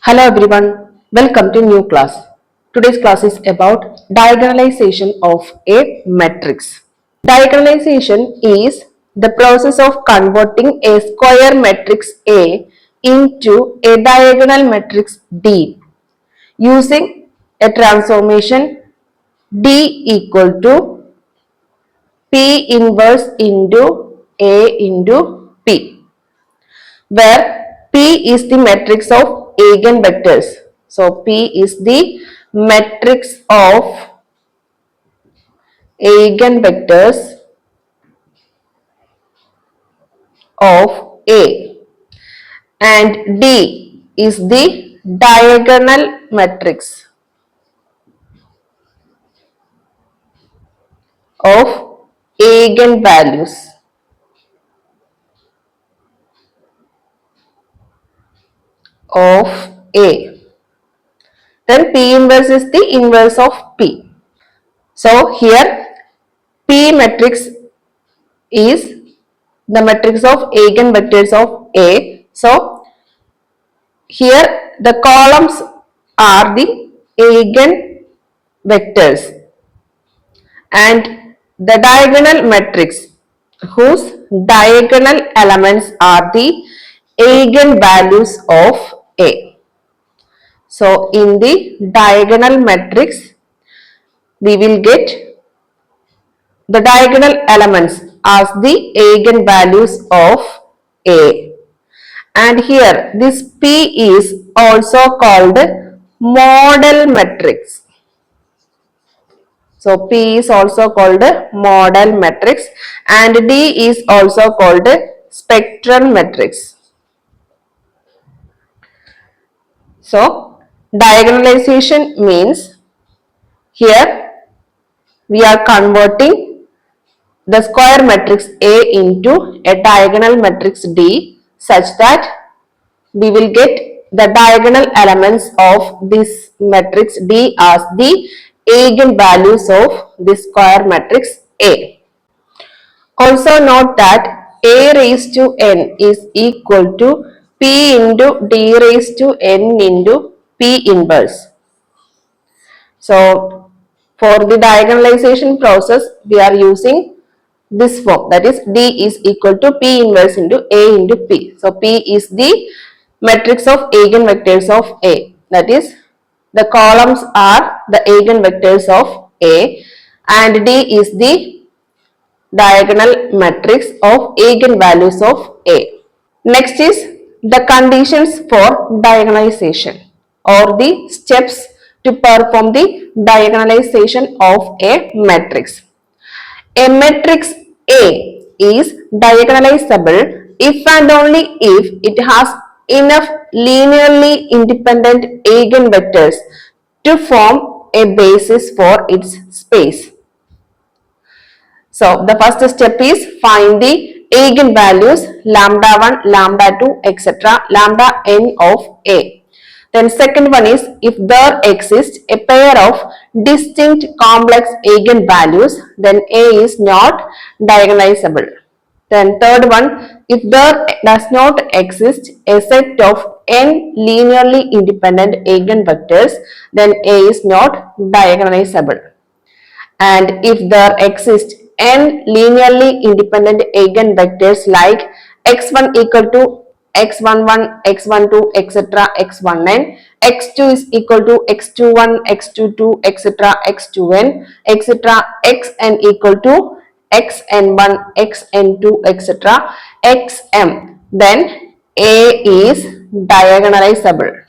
Hello everyone, welcome to new class. Today's class is about diagonalization of a matrix. Diagonalization is the process of converting a square matrix A into a diagonal matrix D using a transformation D equal to P inverse into A into P, where P is the matrix of eigenvectors. So P is the matrix of eigenvectors of A and D is the diagonal matrix of eigenvalues of A. Then P inverse is the inverse of P. So here P matrix is the matrix of eigenvectors of A. So here the columns are the eigenvectors and the diagonal matrix whose diagonal elements are the eigenvalues of A. So in the diagonal matrix we will get the diagonal elements as the eigenvalues of A. And here this P is also called model matrix. So P is also called model matrix and D is also called spectral matrix. So diagonalization means here we are converting the square matrix A into a diagonal matrix D such that we will get the diagonal elements of this matrix D as the eigenvalues of this square matrix A. Also note that A raised to n is equal to P into D raised to n into P inverse. So for the diagonalization process we are using this form, that is D is equal to P inverse into A into P. So P is the matrix of eigenvectors of A, that is the columns are the eigenvectors of A and D is the diagonal matrix of eigenvalues of A. Next is the conditions for diagonalization or the steps to perform the diagonalization of a matrix. A matrix A is diagonalizable if and only if it has enough linearly independent eigenvectors to form a basis for its space. So the first step is find the eigenvalues lambda 1, lambda 2, etc. lambda n of A. Then second one is if there exists a pair of distinct complex eigenvalues, then A is not diagonalizable. Then third one, if there does not exist a set of n linearly independent eigenvectors, then A is not diagonalizable. And if there exist n linearly independent eigenvectors like x1 equal to x11, x12, etc., x1n, x2 is equal to x21, x22, etc., x2n, etc., xn equal to xn1, xn2, etc., xm, then A is diagonalizable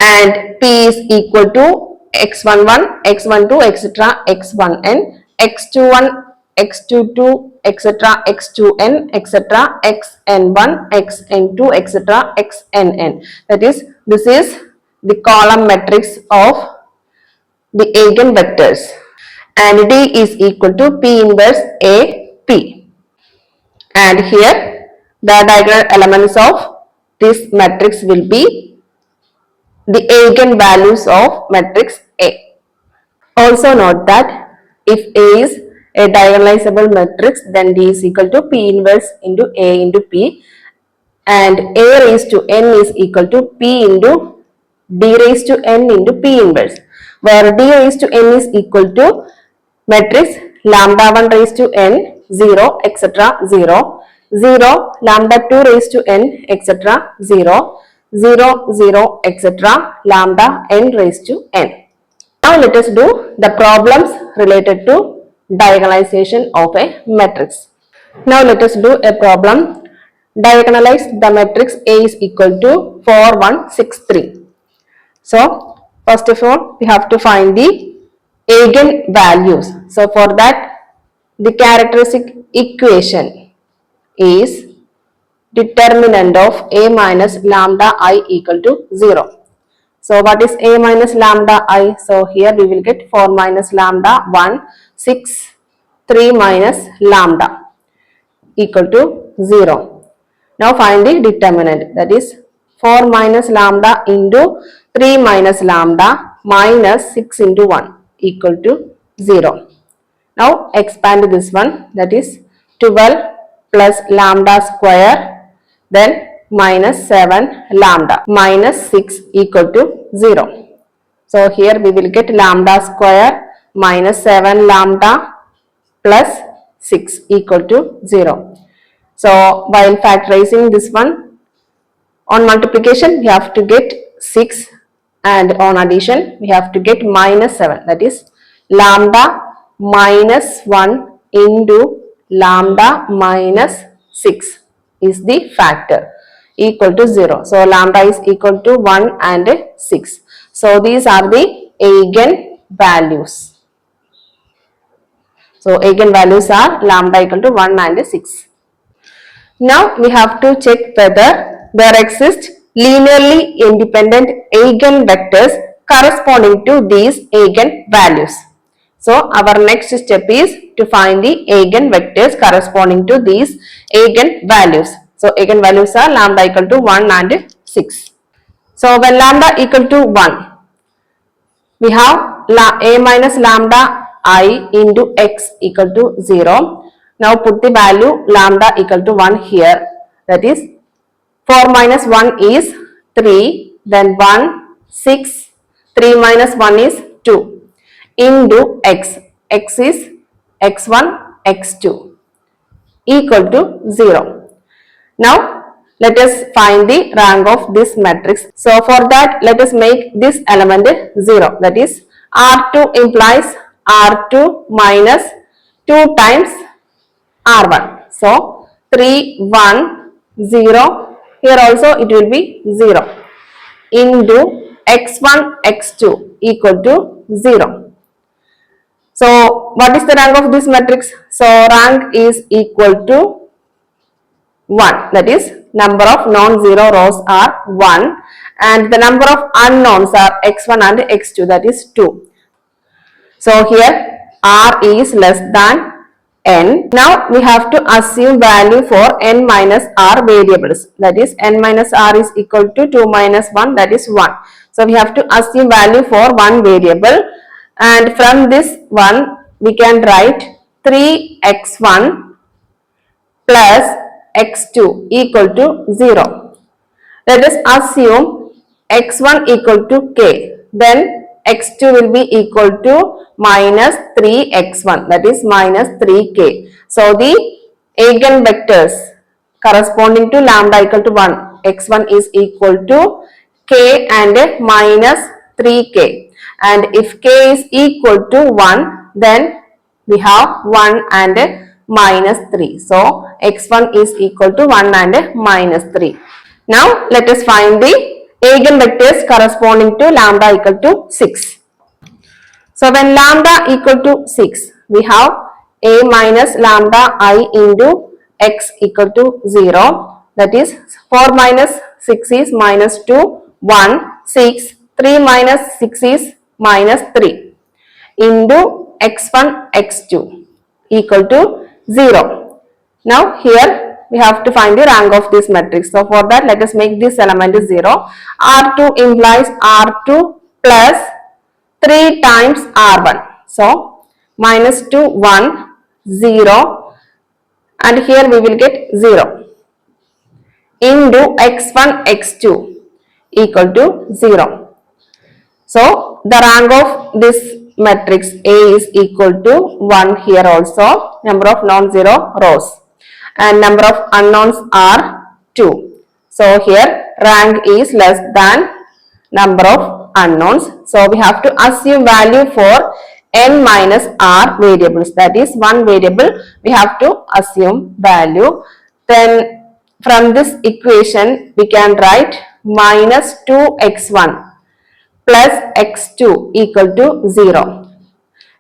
and P is equal to x11, x12, etc., x1n, x21, x22, etc., x2n, etc., xn1, xn2, etc., xnn. That is, this is the column matrix of the eigenvectors and D is equal to P inverse A P. And here the diagonal elements of this matrix will be the eigenvalues of matrix A. Also note that if A is a diagonalizable matrix, then D is equal to P inverse into A into P. and a raised to n is equal to p into d raised to n into p inverse, where d raised to n is equal to matrix lambda 1 raised to n 0 etc 0 0 lambda 2 raised to n etc 0 0 0 etc lambda n raised to n. Now let us do the problems related to diagonalization of a matrix. Now let us do a problem. Diagonalize the matrix A is equal to 4 1 6 3. So first of all we have to find the eigenvalues. So for that the characteristic equation is determinant of A minus lambda I equal to 0. So what is A minus lambda I? So here we will get 4 minus lambda 1 6 3 minus lambda equal to 0. Now find the determinant, that is 4 minus lambda into 3 minus lambda minus 6 into 1 equal to 0. Now expand this one, that is 12 plus lambda square then minus 7 lambda minus 6 equal to 0. So here we will get lambda square minus 7 lambda plus 6 equal to 0. So while factorizing this one, on multiplication we have to get 6 and on addition we have to get minus 7, that is lambda minus 1 into lambda minus 6 is the factor equal to 0. So lambda is equal to 1 and 6. So these are the eigenvalues. So eigenvalues are lambda equal to 1 and 6. Now we have to check whether there exist linearly independent eigenvectors corresponding to these eigenvalues. So our next step is to find the eigenvectors corresponding to these eigenvalues. So eigenvalues are lambda equal to 1 and 6. So when lambda equal to 1, we have a minus lambda I into x equal to 0. Now put the value lambda equal to 1 here, that is 4 minus 1 is 3, then 1 6, 3 minus 1 is 2 into x, x is x1 x2 equal to 0. Now let us find the rank of this matrix. So for that let us make this element 0, that is R2 implies R2 minus 2 times R1. So 3 1 0, here also it will be 0 into x1 x2 equal to 0. So what is the rank of this matrix? So rank is equal to 1, that is number of non-zero rows are 1 and the number of unknowns are x1 and x2, that is 2. So here r is less than n. Now we have to assume value for n minus r variables, that is n minus r is equal to 2 minus 1, that is 1. So we have to assume value for one variable and from this one we can write 3x1 plus x2 equal to 0. Let us assume x1 equal to k, then x2 will be equal to minus 3x1, that is minus 3k. So the eigenvectors corresponding to lambda equal to 1, x1 is equal to k and minus 3k, and if k is equal to 1 then we have 1 and minus 3. So x1 is equal to 1 and minus 3. Now let us find the eigenvectors corresponding to lambda equal to 6. So when lambda equal to 6, we have a minus lambda I into x equal to 0, that is 4 minus 6 is minus 2, 1, 6, 3 minus 6 is minus 3 into x1 x2 equal to 0. Now here we have to find the rank of this matrix. So for that let us make this element 0. R2 implies R2 plus 3 times R1. So minus 2 1 0 and here we will get 0 into x1 x2 equal to 0. So the rank of this matrix A is equal to 1 here also, number of non-zero rows, and number of unknowns are 2. So here rank is less than number of unknowns. So we have to assume value for n minus r variables, that is one variable we have to assume value. Then from this equation we can write minus 2x1 plus x2 equal to 0.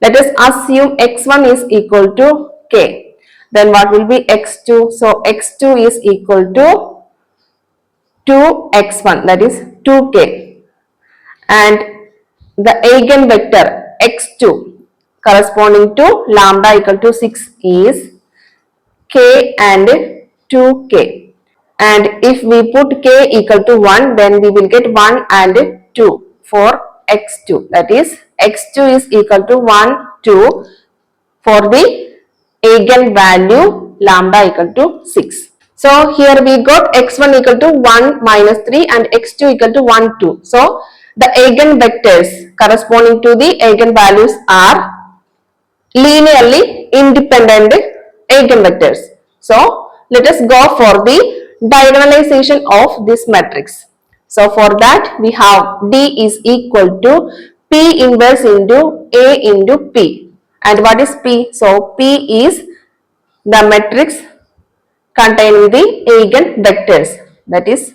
Let us assume x1 is equal to k. Then what will be x2? So x2 is equal to 2x1, that is 2k. And the eigenvector x2 corresponding to lambda equal to 6 is k and 2k. And if we put k equal to 1, then we will get 1 and 2 for x2. That is x2 is equal to 1, 2 for the eigenvalue lambda equal to 6. So here we got x1 equal to 1 minus 3 and x2 equal to 1, 2. So the eigenvectors corresponding to the eigenvalues are linearly independent eigenvectors. So let us go for the diagonalization of this matrix. So for that we have D is equal to P inverse into A into P. And what is P? So P is the matrix containing the eigenvectors. That is,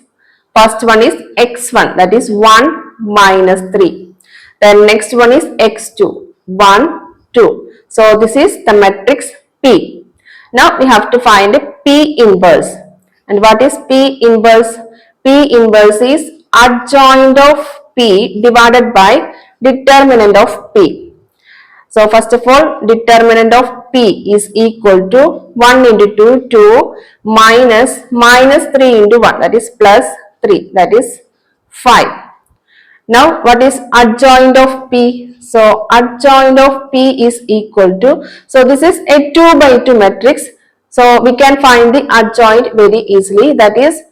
first one is x1, that is 1 minus 3. Then next one is x2, 1, 2. So this is the matrix P. Now we have to find P inverse. And what is P inverse? P inverse is adjoint of P divided by determinant of P. So first of all, determinant of P is equal to 1 into 2, 2 minus 3 into 1, that is plus 3, that is 5. Now what is adjoint of P? So adjoint of P is equal to, so this is a 2 by 2 matrix. So we can find the adjoint very easily, that is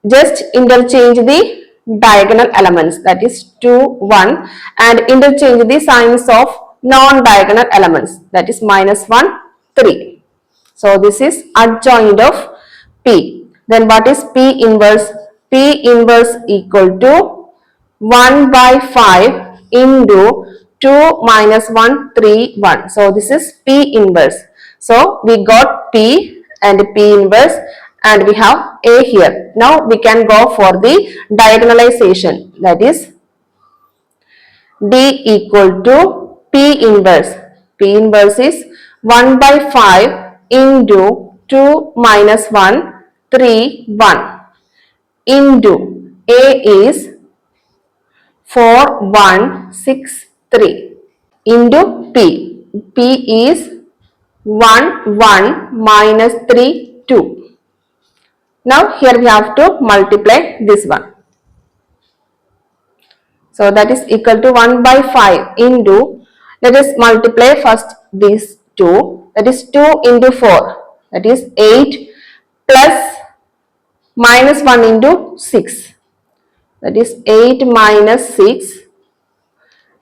just interchange the diagonal elements, that is 2, 1, and interchange the signs of non-diagonal elements, that is minus 1, 3. So this is adjoint of P. Then what is P inverse? P inverse equal to 1 by 5 into 2 minus 1, 3, 1. So this is P inverse. So we got P and P inverse, and we have A here. Now we can go for the diagonalization, that is D equal to P inverse. P inverse is 1 by 5 into 2 minus 1, 3, 1 into A is 4, 1, 6, 3 into P. P is 1, 1 minus 3, 2. Now here we have to multiply this one. So that is equal to 1 by 5 into, let us multiply first these 2, that is 2 into 4, that is 8 plus minus 1 into 6, that is 8 minus 6,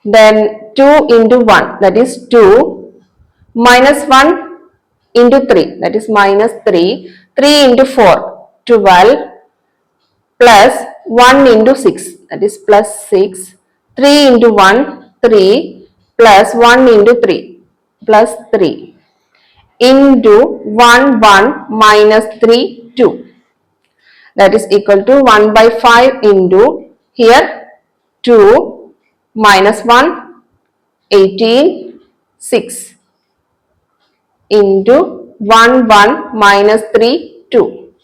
then 2 into 1, that is 2, minus 1 into 3, that is minus 3, 3 into 4, 12, plus 1 into 6, that is plus 6, 3 into 1, 3, plus 1 into 3, plus 3, into 1, 1 minus 3, 2. That is equal to 1 by 5 into here 2 minus 1, 18, 6 into 1, 1 minus 3, 2.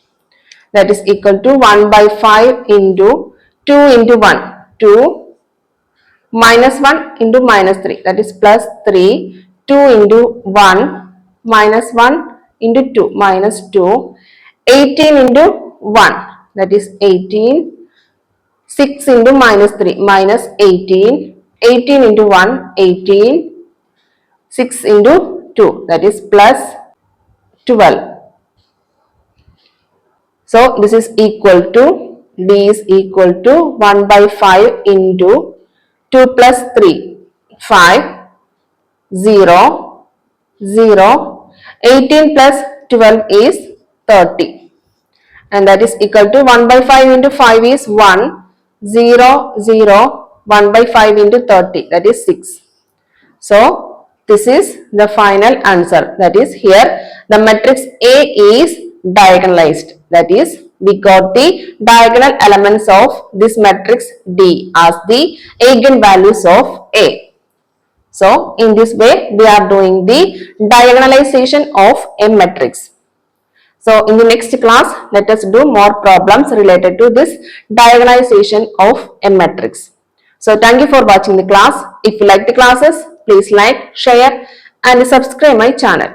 That is equal to 1 by 5 into 2 into 1, 2 minus 1 into minus 3, that is plus 3, 2 into 1 minus 1 into 2 minus 2, 18 into 1, that is 18, 6 into minus 3 minus 18, 18 into 1, 18, 6 into 2, that is plus 12. So this is equal to, D is equal to 1 by 5 into 2 plus 3, 5, 0, 0, 18 plus 12 is 30, and that is equal to 1 by 5 into 5 is 1, 0, 0, 1 by 5 into 30, that is 6. So this is the final answer. That is, here the matrix A is diagonalized. That is, we got the diagonal elements of this matrix D as the eigenvalues of A. So in this way we are doing the diagonalization of a matrix. So in the next class, let us do more problems related to this diagonalization of a matrix. So thank you for watching the class. If you like the classes, please like, share and subscribe my channel.